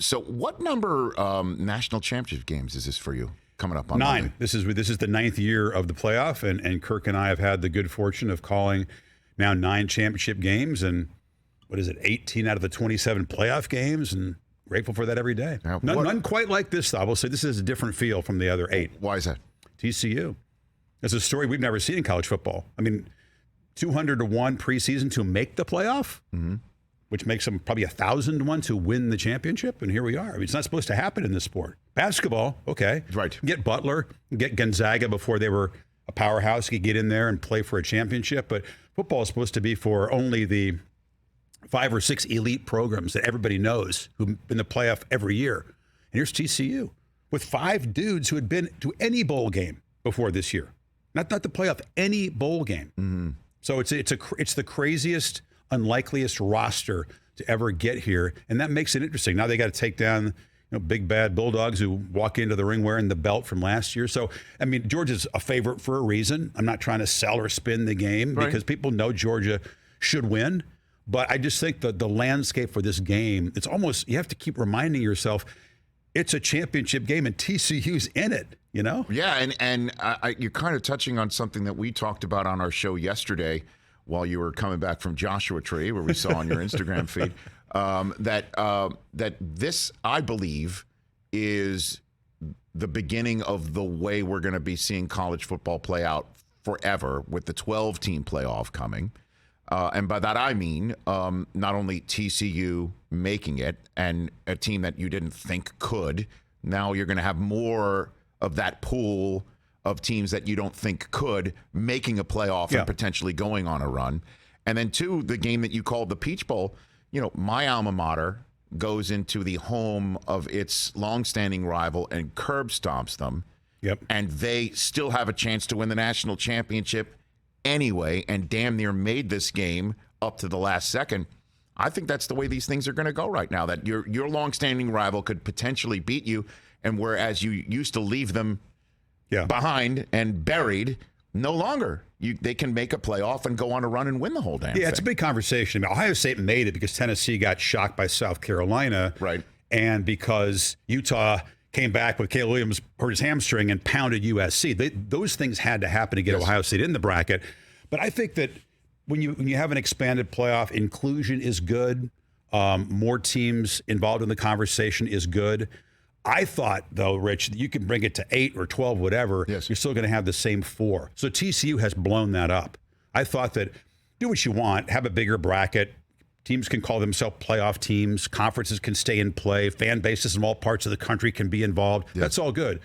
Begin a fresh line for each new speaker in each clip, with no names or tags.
So what number national championship games is this for you coming up on
9?
Monday?
This is the 9th year of the playoff, and Kirk and I have had the good fortune of calling now 9 championship games, and what is it, 18 out of the 27 playoff games, and grateful for that every day. None quite like this, though. I will say this is a different feel from the other 8.
Why is that?
TCU. It's a story we've never seen in college football. I mean, 200-1 preseason to make the playoff, which makes them probably 1,000-1 to win the championship, and here we are. I mean, it's not supposed to happen in this sport. Basketball, okay.
Right.
Get Butler, get Gonzaga before they were a powerhouse. You could get in there and play for a championship, but football is supposed to be for only the 5 or 6 elite programs that everybody knows who've been in the playoff every year. And here's TCU with 5 dudes who had been to any bowl game before this year. Not the playoff, any bowl game. So it's the craziest, unlikeliest roster to ever get here, and that makes it interesting. Now they got to take down big bad Bulldogs who walk into the ring wearing the belt from last year. So I mean, Georgia's a favorite for a reason. I'm not trying to sell or spin the game because people know Georgia should win. But I just think that the landscape for this game, it's almost, you have to keep reminding yourself, it's a championship game and TCU's in it,
Yeah, and you're kind of touching on something that we talked about on our show yesterday while you were coming back from Joshua Tree, where we saw on your Instagram feed, that this, I believe, is the beginning of the way we're going to be seeing college football play out forever, with the 12-team playoff coming. And by that, I mean not only TCU making it, and a team that you didn't think could. Now you're going to have more of that pool of teams that you don't think could making a playoff and potentially going on a run. And then, 2, the game that you called the Peach Bowl. My alma mater goes into the home of its longstanding rival and curb stomps them.
Yep.
And they still have a chance to win the national championship anyway, and damn near made this game up to the last second. I think that's the way these things are going to go right now, that your longstanding rival could potentially beat you, and whereas you used to leave them behind and buried, no longer. They can make a playoff and go on a run and win the whole damn thing.
Yeah, it's a big conversation. I mean, Ohio State made it because Tennessee got shocked by South Carolina.
Right.
And because Utah came back with Caleb Williams, hurt his hamstring, and pounded USC. Those things had to happen to get Ohio State in the bracket. But I think that when you have an expanded playoff, inclusion is good. More teams involved in the conversation is good. I thought, though, Rich, that you can bring it to 8 or 12, whatever.
Yes.
You're still going to have the same 4. So TCU has blown that up. I thought that do what you want, have a bigger bracket. Teams can call themselves playoff teams. Conferences can stay in play. Fan bases in all parts of the country can be involved. Yes. That's all good.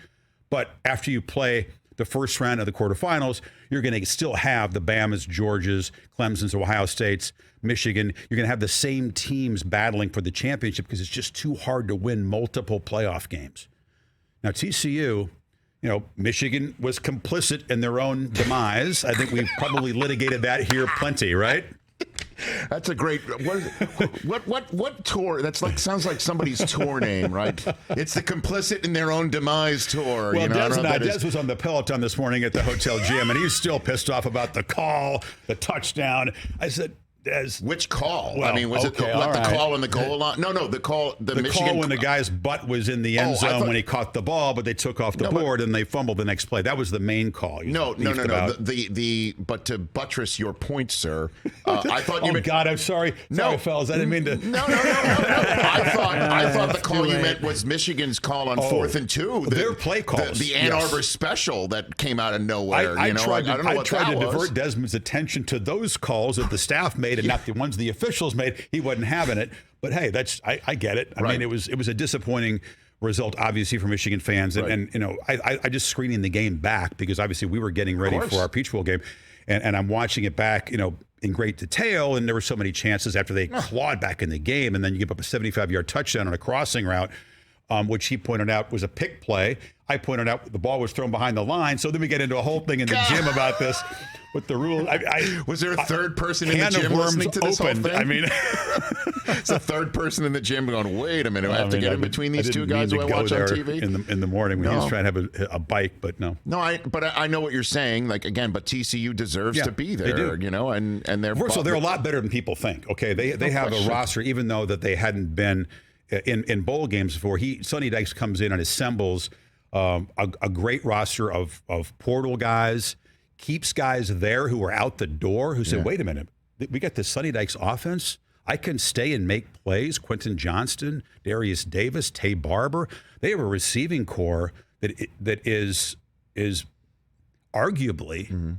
But after you play the first round of the quarterfinals, you're going to still have the Bamas, Georgias, Clemson's, Ohio States, Michigan. You're going to have the same teams battling for the championship because it's just too hard to win multiple playoff games. Now, TCU, Michigan was complicit in their own demise. I think we've probably litigated that here plenty, right?
That's a great. What tour? That's sounds like somebody's tour name, right? It's the complicit in their own demise tour.
Well, Des was on the Peloton this morning at the hotel gym, and he's still pissed off about the call, the touchdown. I said, Des,
which call?
Well,
I mean, was it the call in the goal line? No, the call. The Michigan
call when the guy's butt was in the end zone when he caught the ball, but they took off the board and they fumbled the next play. That was the main call.
No. But to buttress your point, sir, I thought you.
Oh God, I'm sorry. Sorry, fellas. I didn't mean to.
No. I thought the call you meant was Michigan's call on 4th and 2.
Their play calls.
The Ann Arbor special that came out of nowhere.
I tried to
was.
divert Desmond's attention to those calls that the staff made and not the ones the officials made. He wasn't having it. But hey, I get it. I mean, it was a disappointing result, obviously, for Michigan fans. And I just screening the game back because obviously we were getting ready for our Peach Bowl game. And I'm watching it back, in great detail. And there were so many chances after they clawed back in the game. And then you give up a 75-yard touchdown on a crossing route, which he pointed out was a pick play. I pointed out the ball was thrown behind the line. So then we get into a whole thing in the gym about this. With the rule,
was there a third person in the gym listening to this whole thing?
I mean,
it's a third person in the gym going, "Wait a minute, I have to get in between these two guys who I watch on TV."
In the morning when he was trying to have a bike, but no.
No, I know what you're saying. But TCU deserves to be there.
They do.
And they're
first of all, they're a lot better than people think. Okay, they have a roster, even though that they hadn't been in bowl games before. Sonny Dykes comes in and assembles a great roster of portal guys, keeps guys there who are out the door who say, wait a minute, we got this Sonny Dykes offense. I can stay and make plays. Quentin Johnston, Darius Davis, Tay Barber. They have a receiving core that is arguably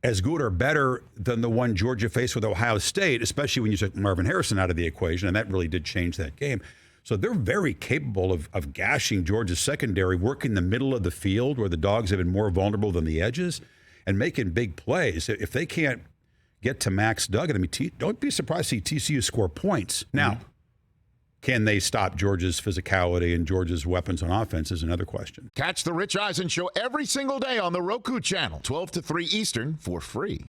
as good or better than the one Georgia faced with Ohio State, especially when you took Marvin Harrison out of the equation, and that really did change that game. So they're very capable of gashing Georgia's secondary, working the middle of the field where the Dogs have been more vulnerable than the edges, and making big plays. If they can't get to Max Duggan, I mean, don't be surprised to see TCU score points. Now, can they stop Georgia's physicality and Georgia's weapons on offense is another question.
Catch the Rich Eisen Show every single day on the Roku channel, 12 to 3 Eastern, for free.